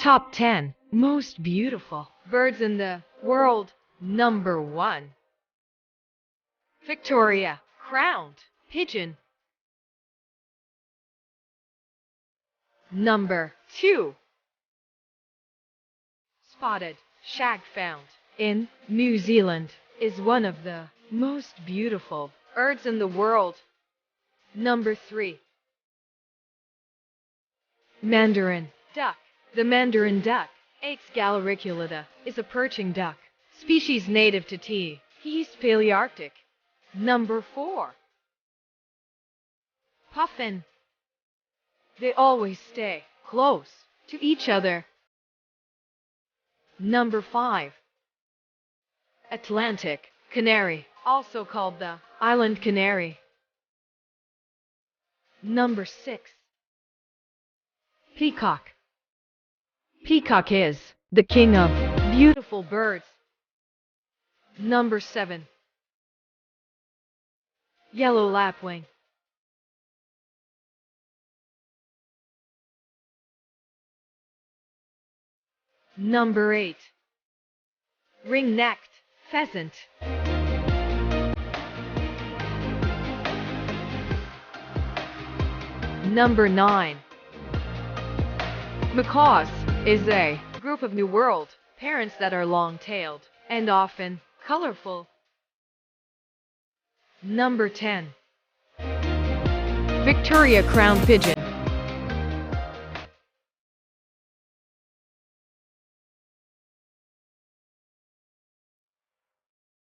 Top 10 Most Beautiful Birds in the World. Number 1. Victoria Crowned Pigeon. Number 2. Spotted Shag, found in New Zealand, is one of the most beautiful birds in the world. Number 3. Mandarin duck. The mandarin duck, Aix galericulata, is a perching duck, species native to East Palearctic. Number 4. Puffin. They always stay close to each other. Number 5. Atlantic canary, also called the island canary. Number 6. Peacock. Peacock is the king of beautiful birds. Number 7. Yellow lapwing. Number 8. Ring-necked pheasant. Number 9. Macaws is a group of New World parents that are long-tailed and often colorful. Number 10. Victoria crowned pigeon.